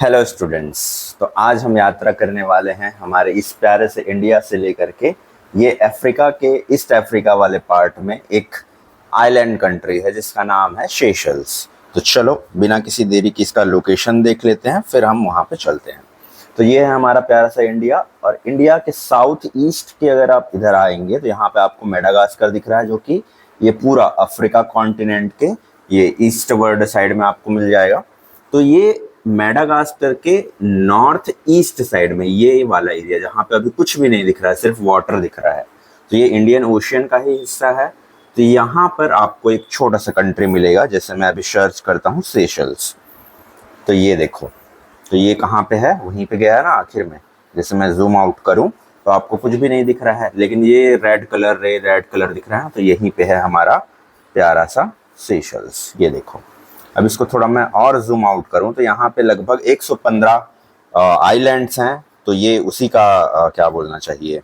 Hello students. तो आज हम यात्रा करने वाले हैं हमारे इस प्यारे से इंडिया से लेकर के ये अफ्रीका के ईस्ट अफ्रीका वाले पार्ट में एक आइलैंड कंट्री है जिसका नाम है सेशल्स। तो चलो बिना किसी देरी की इसका लोकेशन देख लेते हैं, फिर हम वहाँ पे चलते हैं। तो ये है हमारा प्यारा सा इंडिया, और इंडिया के साउथ ईस्ट के अगर आप इधर आएंगे तो यहाँ पे आपको मेडागास्कर दिख रहा है, जो कि ये पूरा अफ्रीका कॉन्टिनेंट के ये ईस्ट वर्ल्ड साइड में आपको मिल जाएगा। तो ये मेडागास्कर के नॉर्थ ईस्ट साइड में ये वाला एरिया जहाँ पे अभी कुछ भी नहीं दिख रहा है, सिर्फ वाटर दिख रहा है, तो ये इंडियन ओशियन का ही हिस्सा है। तो यहाँ पर आपको एक छोटा सा कंट्री मिलेगा, जैसे मैं अभी सर्च करता हूँ सेशल्स। तो ये देखो, तो ये कहाँ पे है, वहीं पे गया है ना आखिर में। जैसे मैं जूम आउट करूँ तो आपको कुछ भी नहीं दिख रहा है, लेकिन ये रेड कलर दिख रहा है। तो यहीं पे है हमारा प्यारा सा सेशल्स। ये देखो, अब इसको थोड़ा मैं और जूम आउट करूं तो यहाँ पे लगभग 115 आइलैंड्स हैं। तो ये उसी का क्या बोलना चाहिए,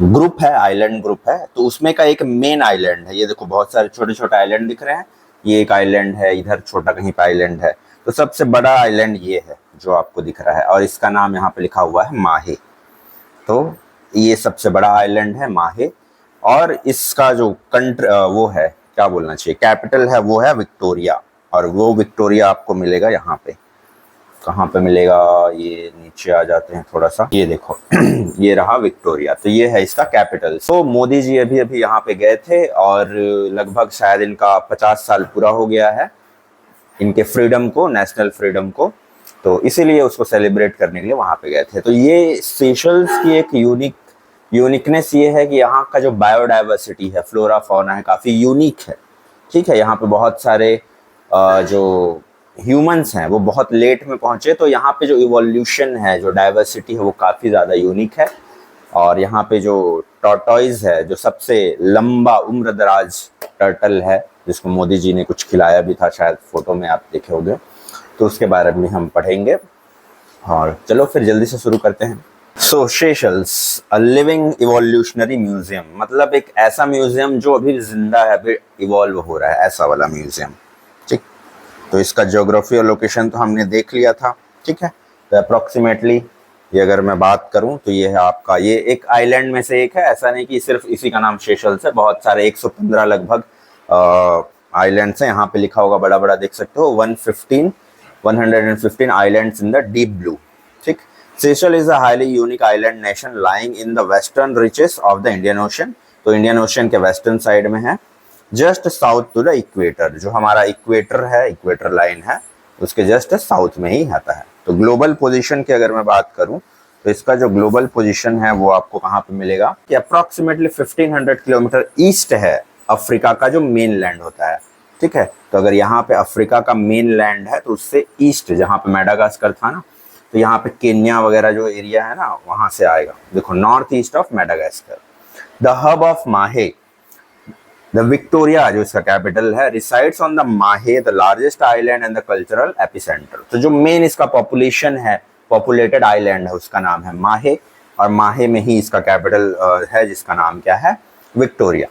ग्रुप है, आइलैंड ग्रुप है। तो उसमें का एक मेन आइलैंड है। ये देखो बहुत सारे छोटे छोटे आइलैंड दिख रहे हैं, ये एक आइलैंड है, इधर छोटा कहीं पे आइलैंड है। तो सबसे बड़ा आइलैंड ये है जो आपको दिख रहा है, और इसका नाम यहाँ पे लिखा हुआ है माहे। तो ये सबसे बड़ा आइलैंड है माहे, और इसका जो कंट्री वो है, क्या बोलना चाहिए, कैपिटल है, वो है विक्टोरिया। और वो विक्टोरिया आपको मिलेगा यहाँ पे, कहाँ पे मिलेगा, ये नीचे आ जाते हैं थोड़ा सा, ये देखो ये रहा विक्टोरिया। तो ये है इसका कैपिटल। तो मोदी जी अभी अभी यहाँ पे गए थे, और लगभग शायद इनका 50 साल पूरा हो गया है इनके फ्रीडम को, नेशनल फ्रीडम को। तो इसीलिए उसको सेलिब्रेट करने के लिए वहाँ पे गए थे। तो ये सेशल्स की एक यूनिकनेस ये है कि यहाँ का जो बायोडाइवर्सिटी है, फ्लोरा फौना है, काफ़ी यूनिक है। ठीक है, यहाँ पे बहुत सारे जो ह्यूमंस हैं वो बहुत लेट में पहुँचे, तो यहाँ पे जो इवोल्यूशन है, जो डाइवर्सिटी है, वो काफ़ी ज़्यादा यूनिक है। और यहाँ पे जो टॉर्टॉइज है, जो सबसे लंबा उम्र दराज टर्टल है, जिसको मोदी जी ने कुछ खिलाया भी था, शायद फोटो में आप देखे होंगे, तो उसके बारे में हम पढ़ेंगे। और चलो फिर जल्दी से शुरू करते हैं। So Seychelles, a living evolutionary museum, मतलब एक ऐसा म्यूजियम जो अभी जिंदा है, अभी इवॉल्व हो रहा है, ऐसा वाला म्यूजियम। ठीक, तो इसका ज्योग्राफी और लोकेशन तो हमने देख लिया था। ठीक है, तो अप्रोक्सीमेटली ये अगर मैं बात करूं तो ये है आपका, ये एक आइलैंड में से एक है। ऐसा नहीं कि सिर्फ इसी का नाम सेशल्स है, बहुत सारे 115 लगभग आइलैंड्स हैं। यहाँ पे लिखा होगा बड़ा बड़ा, देख सकते हो, 115 islands in the deep blue. ठीक, Seychelles is a highly unique island nation lying in the western reaches of the Indian Ocean. तो इंडियन ओशन के वेस्टर्न साइड में है, just south to the equator. जो हमारा इक्वेटर है, equator line है, उसके जस्ट साउथ में ही आता है। तो ग्लोबल पोजीशन की अगर मैं बात करूं तो इसका जो ग्लोबल पोजीशन है वो आपको कहाँ पे मिलेगा कि अप्रॉक्सीमेटली 1500 किलोमीटर ईस्ट है अफ्रीका का जो मेन लैंड होता है। ठीक है, तो अगर यहाँ पे अफ्रीका का मेन लैंड है तो उससे ईस्ट, जहाँ पे मेडागास्कर था ना, तो यहाँ पे केन्या वगैरह जो एरिया है ना, वहां से आएगा। देखो, north east of Madagascar. The hub of माहे, द विक्टोरिया जो इसका कैपिटल है, रिसाइड्स ऑन द माहे, the largest island and the cultural epicentre. तो जो मेन इसका पॉपुलेशन है, पॉपुलेटेड आइलैंड है, उसका नाम है माहे, और माहे में ही इसका कैपिटल है, जिसका नाम क्या है, विक्टोरिया।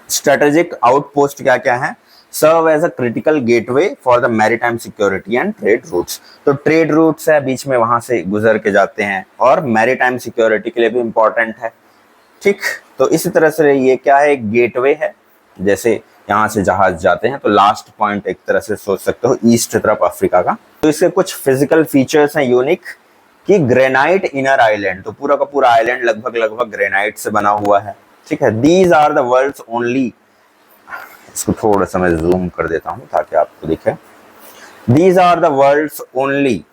स्ट्रेटेजिक आउटपोस्ट क्या क्या है, serve as a critical gateway for the maritime security and trade routes. तो ट्रेड रूट्स है, बीच में वहां से गुजर के जाते हैं, और मैरीटाइम सिक्योरिटी के लिए भी इंपॉर्टेंट है। ठीक, तो इसी तरह से ये क्या है, एक गेटवे है। जैसे यहाँ से जहाज जाते हैं तो लास्ट पॉइंट एक तरह से सोच सकते हो ईस्ट तरफ अफ्रीका का। तो इसके कुछ फिजिकल फीचर्स हैं यूनिक, कि ग्रेनाइट इनर आइलैंड, तो पूरा का पूरा आइलैंड लगभग ग्रेनाइट से बना हुआ है। ठीक है, these are the world's only, इसको थोड़ा सा मैं जूम कर देता हूं ताकि आपको दिखे। These are the world's only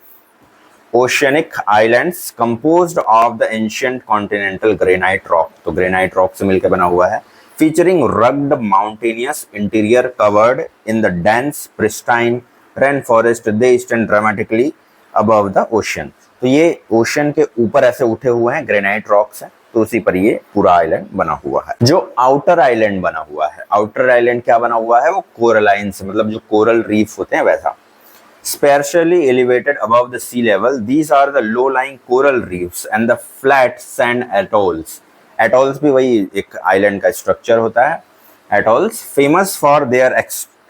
oceanic islands composed of the ancient continental granite rock. तो ग्रेनाइट रॉक से मिलकर बना हुआ है, featuring rugged mountainous interior covered in the dense pristine rainforest, they stand dramatically above the ocean। तो ये ocean के ऊपर ऐसे उठे हुए हैं, ग्रेनाइट रॉक्स हैं, तो उसी पर ये पूरा आइलैंड बना हुआ है। जो आउटर आइलैंड बना हुआ है, आउटर आइलैंड क्या बना हुआ है, वो कोरलाइन से, मतलब जो कोरल रीफ होते हैं वैसा। Spatially elevated above the sea level, these are the low-lying coral reefs and the flat sand atolls। Atolls भी वही एक आइलैंड का स्ट्रक्चर होता है। Atolls famous for their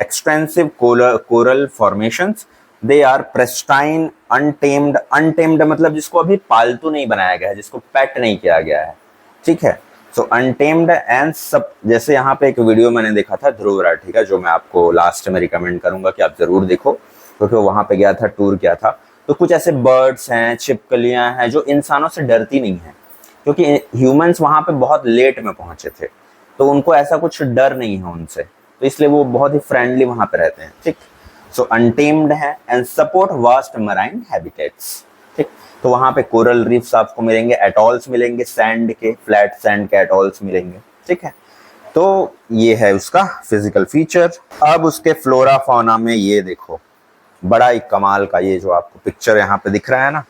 extensive coral formations. They are pristine, untamed. Untamed मतलब जिसको अभी पालतू नहीं बनाया गया है, जिसको पेट नहीं किया गया है, ठीक है। सो अनटेम्ड एंड सब, जैसे यहाँ पे एक वीडियो मैंने देखा था ध्रुव राठी का, जो मैं आपको लास्ट में रिकमेंड करूंगा कि आप जरूर देखो, क्योंकि वहां पे गया था, टूर किया था। तो कुछ ऐसे बर्ड्स हैं, छिपकलियां हैं जो इंसानों से डरती नहीं है, क्योंकि ह्यूमंस वहां पे बहुत लेट में पहुंचे थे, तो उनको ऐसा कुछ डर नहीं है उनसे, तो इसलिए वो बहुत ही फ्रेंडली वहां पे रहते हैं, ठीक। सो अनटेम्ड है and support vast marine habitats, ठीक। तो वहां पे कोरल रीफ्स आपको मिलेंगे, एटॉल्स मिलेंगे, सैंड के, फ्लैट सैंड के एटॉल्स मिलेंगे, ठीक है। तो ये है उसका फिजिकल फीचर। अब उसके फ्लोरा फौना में ये देखो, बड़ा ही कमाल का, ये जो आपको पिक्चर यहाँ पे दिख रहा है ना,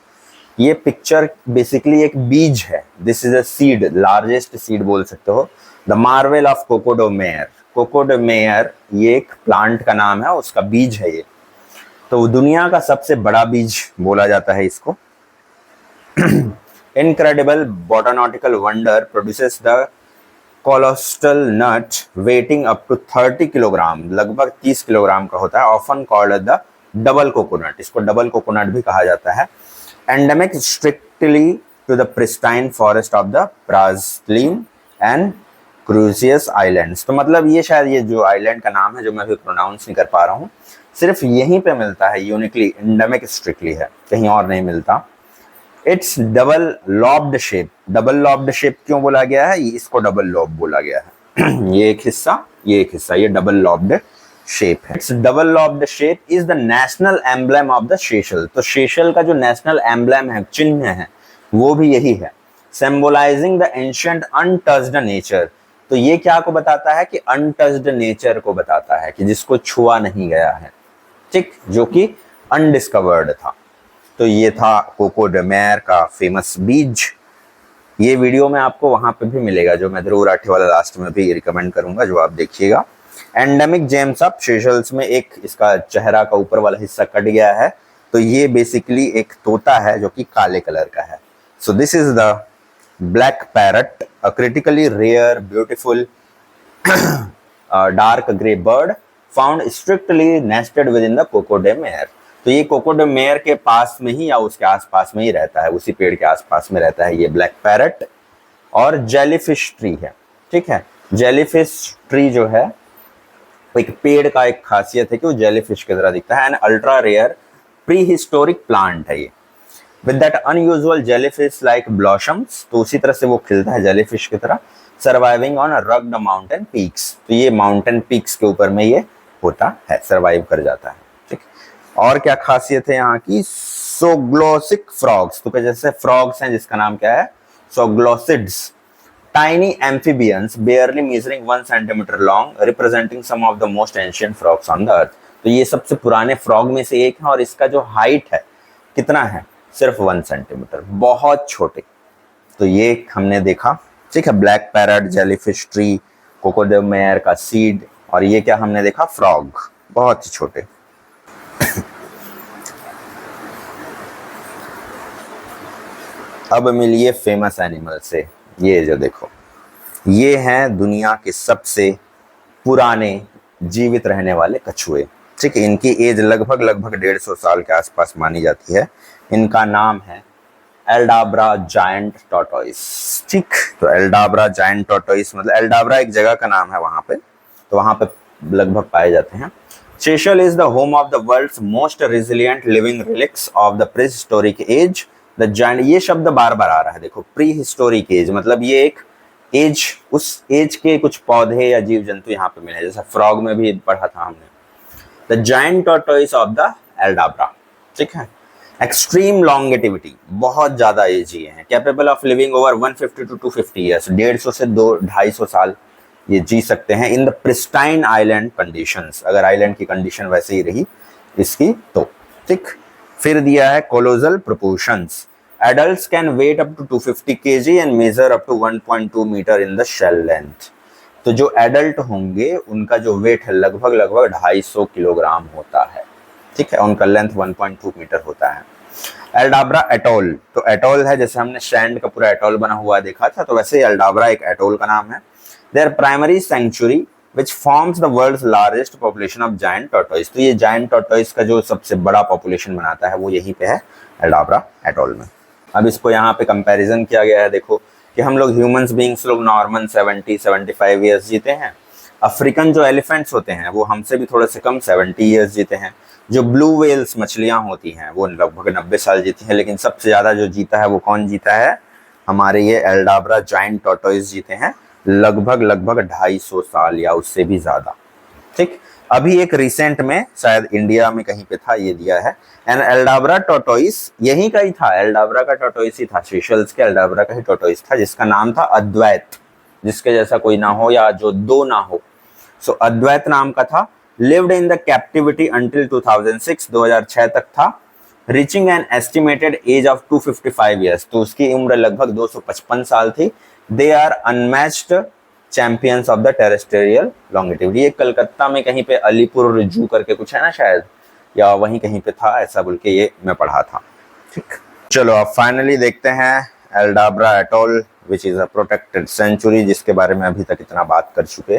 ये पिक्चर बेसिकली एक बीज है। This is a seed, largest seed बोल सकते हो। The marvel of coco de mer. Coco de mer ये एक प्लांट का नाम है, उसका बीज है ये। तो दुनिया का सबसे बड़ा बीज बोला जाता है इसको। Incredible botanical wonder produces the colossal nut weighing up to 30 kilogram, लगभग 30 किलोग्राम का होता है। Often called the double coconut, इसको डबल कोकोनट भी कहा जाता है। Endemic strictly to the pristine forest of the Praslin and Curieuse islands. तो मतलब ये शायद ये जो आइलैंड का नाम है, जो मैं अभी प्रोनाउंस नहीं कर पा रहा हूँ, सिर्फ यहीं पे मिलता है, यूनिकली, एंडेमिक स्ट्रिक्टली है, कहीं और नहीं मिलता। It's double lobbed shape. Double lobbed shape क्यों बोला गया है, इसको डबल लॉब बोला गया है। ये एक हिस्सा, ये एक हिस्सा, ये डबल लॉब्ड शेप है। It's double lobbed shape is the national emblem of the सेशल। तो सेशल का जो नेशनल एम्ब्लेम है, चिन्ह है, वो भी यही है। Symbolising the ancient untouched nature. तो ये क्या को बताता है कि अनटच्ड नेचर को बताता है, कि जिसको छुआ नहीं गया है, ठीक, जो कि अनडिस्कवर्ड था। तो ये था कोकोडोमेयर का फेमस बीज। ये वीडियो में आपको वहां पे भी मिलेगा, जो मैं ध्रुव राठी वाला लास्ट में भी रिकमेंड करूंगा, जो आप देखिएगा। एंडेमिक जेम्स ऑफ सेशल्स में एक इसका चेहरा का ऊपर वाला हिस्सा कट गया है, तो ये बेसिकली एक तोता है जो कि काले कलर का है। So this is the black parrot, a critically rare beautiful dark grey bird found strictly nested within the coco de mer. तो ये कोकोडोमेयर के पास में ही या उसके आसपास में ही रहता है, उसी पेड़ के आसपास में रहता है ये ब्लैक पैरट। और जेलीफिश ट्री है, ठीक है। जेलीफिश ट्री जो है, एक पेड़ का एक खासियत है कि वो जेलीफिश की तरह दिखता है। And ultra rare pre historic plant है ये, with that unusual jellyfish like blossoms. तो उसी तरह से वो खिलता है जेलीफिश की तरह। Surviving on rugged mountain peaks. तो ये माउंटेन पीक्स के ऊपर में ये होता है, सर्वाइव कर जाता है, ठीक। और क्या खासियत है यहाँ की, सोग्लोसिक फ्रॉग्स। तो जैसे फ्रॉग्स हैं जिसका नाम क्या है, सोग्लोसिड्स, tiny amphibians barely measuring 1 centimeter long, representing some of the most ancient frogs on the earth। तो ये सबसे पुराने फ्रॉग में से एक है, और इसका जो हाइट है कितना है, सिर्फ 1 सेंटीमीटर, बहुत छोटे। तो ये हमने देखा, ठीक है, ब्लैक पैरट, जेलीफिश ट्री, कोकोडोमेयर का सीड, और ये क्या हमने देखा, फ्रॉग, बहुत ही छोटे। अब मिलिए फेमस एनिमल से। ये जो देखो, ये हैं दुनिया के सबसे पुराने जीवित रहने वाले कछुए, ठीक है। इनकी एज लगभग 150 साल के आसपास मानी जाती है। इनका नाम है एल्डाब्रा जायंट टॉर्टोइस, ठीक। तो एल्डाब्रा जायंट टॉर्टोइस मतलब एल्डाब्रा एक जगह का नाम है वहां पे, तो वहां पे लगभग पाए जाते हैं। Seychelles is the home of the world's most resilient living relics of the pre historic age. The giant, ये शब्द बार बार आ रहा है, देखो, प्री हिस्टोरिक एज मतलब ये एक एज, उस एज के कुछ पौधे या जीव जंतु यहाँ पे मिले, जैसा फ्रॉग में भी पढ़ा था हमने। The giant tortoise of the Aldabra, ठीक है। एक्सट्रीम लॉन्गेटिविटी, बहुत ज्यादा एज ये है। Capable of living over 150 to 250 years, 150 से 250 साल ये जी सकते हैं। In the pristine island conditions, अगर आइलैंड की कंडीशन वैसे ही रही इसकी तो, ठीक। फिर दिया है colossal proportions. Adults can weight up to 250 kg and measure up to 1.2 meter in the shell length। तो जो एडल्ट होंगे उनका जो वेट है लगभग 250 किलोग्राम होता है, ठीक है। उनका लेंथ 1.2 मीटर होता है। एल्डाब्रा एटोल, तो एटोल है, जैसे हमने सैंड का पूरा एटोल बना हुआ देखा था, तो वैसे एल्डाब्रा एक एटोल का नाम है। Their primary sanctuary which forms the world's largest population of giant tortoise। तो ये giant tortoise का जो सबसे बड़ा population बनाता है वो यहीं पे है एल्डाब्रा एटोल में। अब इसको यहाँ पे कंपैरिजन किया गया है, देखो कि हम लोग ह्यूमंस बीइंग्स लोग नॉर्मल 70-75 ईयर्स जीते हैं। अफ्रीकन जो एलिफेंट्स होते हैं वो हमसे भी थोड़े से कम 70 ईयर्स जीते हैं। जो ब्लू वेल्स मछलियां होती हैं वो लगभग 90 साल जीती हैं, लेकिन सबसे ज़्यादा जो जीता है वो कौन जीता है, हमारे ये एल्डाब्रा जाइंट टॉर्टोइस जीते हैं लगभग 250 साल या उससे भी ज़्यादा। ठीक, अभी एक रिसेंट में शायद इंडिया में कहीं पे था, ये दिया है एंड एल्डाब्रा टॉर्टोइस यहीं का ही था, एल्डाब्रा का टॉर्टोइस ही था, सेशल्स के एल्डाब्रा का ही टॉर्टोइस था, जिसका नाम था अद्वैत, जिसके जैसा कोई ना हो या जो दो ना हो। सो अद्वैत नाम का था। Lived in the captivity until 2006, 2006 तक था। Reaching an estimated age of 255 years, तो उसकी उम्र लगभग 255 साल थी। They are unmatched champions of the terrestrial longitude. ये कलकत्ता में कहीं पे अलीपुर जू करके कुछ है ना शायद, या वहीं कहीं पे था ऐसा बोल के ये मैं पढ़ा था। ठीक, चलो अब फाइनली देखते हैं Aldabra atoll which is a protected sanctuary, जिसके बारे में अभी तक इतना बात कर चुके।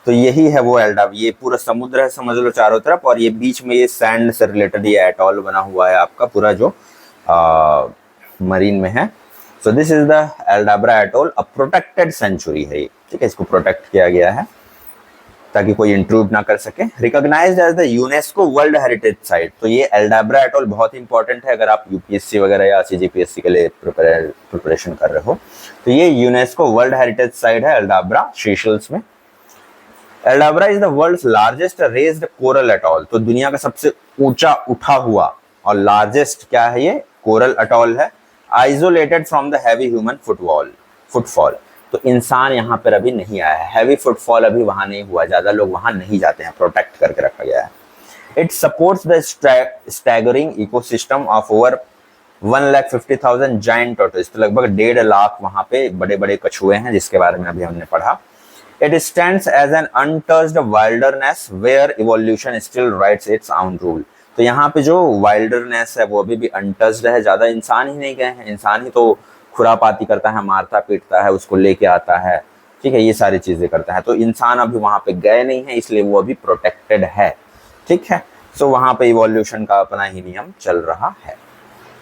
तो यही है वो एल्डाब्रा, ये पूरा समुद्र है समझ लो चारों तरफ, और ये बीच में ये सैंड से रिलेटेड ये एटोल बना हुआ है आपका पूरा जो मरीन में है। So this is the Aldabra atoll, a protected sanctuary है ये। ठीक है, इसको प्रोटेक्ट किया गया है ताकि कोई इंट्रूड ना कर सके। Recognised as the UNESCO world heritage site. तो ये एल्डाब्रा एटोल बहुत इंपॉर्टेंट है अगर आप यूपीएससी वगैरह या सीजीपीएससी के लिए प्रिपरेशन कर रहे हो। तो ये यूनेस्को वर्ल्ड हेरिटेज साइट है एल्डाब्रा सेशल्स में। Aldabra is the world's largest raised coral atoll. तो दुनिया का सबसे ऊंचा उठा हुआ और लार्जेस्ट क्या है, ये कोरल अटॉल है। Isolated from the heavy human footfall. तो इंसान यहाँ पर अभी नहीं आया है, हैवी फुटफॉल अभी वहां नहीं हुआ, ज्यादा लोग वहां नहीं जाते हैं, प्रोटेक्ट करके रखा गया है। It supports the staggering ecosystem of over 1,50,000 giant tortoise. तो लगभग 1.5 लाख वहां पे बड़े बड़े कछुए हैं, जिसके बारे में अभी हमने पढ़ा। It stands as an untouched wilderness where evolution still writes its own rule। तो यहाँ पे जो वाइल्डरनेस है वो अभी भी अनटच्ड है, ज्यादा इंसान ही नहीं गए हैं। इंसान ही तो खुरापाती करता है, मारता पीटता है, उसको लेके आता है, ठीक है, ये सारी चीजें करता है। तो इंसान अभी वहां पे गए नहीं है, इसलिए वो अभी प्रोटेक्टेड है। ठीक है, सो वहां पे इवोल्यूशन का अपना ही नियम चल रहा है।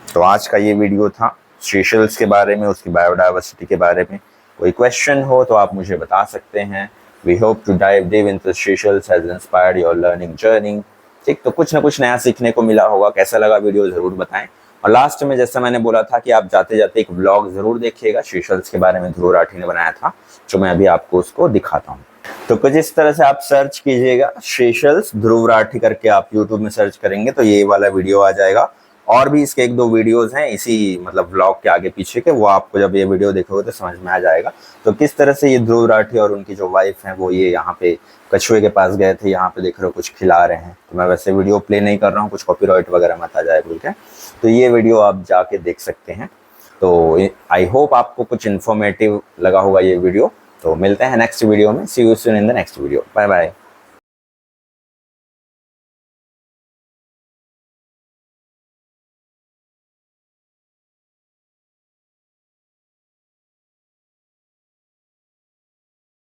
तो आज का ये वीडियो था सेशल्स के बारे में, उसकी बायोडाइवर्सिटी के बारे में। कोई क्वेश्चन हो तो आप मुझे बता सकते हैं। We hope to dive deep into Seychelles has inspired your learning journey. ठीक, तो कुछ ना कुछ नया सीखने को मिला होगा। कैसा लगा वीडियो जरूर बताएं। और लास्ट में जैसा मैंने बोला था कि आप जाते जाते एक व्लॉग जरूर देखिएगा, सेशल्स के बारे में ध्रुव राठी ने बनाया था, जो मैं अभी आपको उसको दिखाता हूँ। तो कुछ इस तरह से आप सर्च कीजिएगा सेशल्स ध्रुव राठी करके, आप यूट्यूब में सर्च करेंगे तो ये वाला वीडियो आ जाएगा। और भी इसके 1-2 वीडियोस हैं इसी मतलब व्लॉग के आगे पीछे के, वो आपको जब ये वीडियो देखोगे तो समझ में आ जाएगा। तो किस तरह से ये ध्रुव राठी और उनकी जो वाइफ हैं वो ये यहाँ पे कछुए के पास गए थे, यहाँ पे देख रहे हो कुछ खिला रहे हैं। तो मैं वैसे वीडियो प्ले नहीं कर रहा हूँ, कुछ कॉपीराइट वगैरह मत आ जाए बोल के। तो ये वीडियो आप जाके देख सकते हैं। तो आई होप आपको कुछ इन्फॉर्मेटिव लगा होगा ये वीडियो। तो मिलते हैं नेक्स्ट वीडियो में। See you soon in the next video. Bye bye.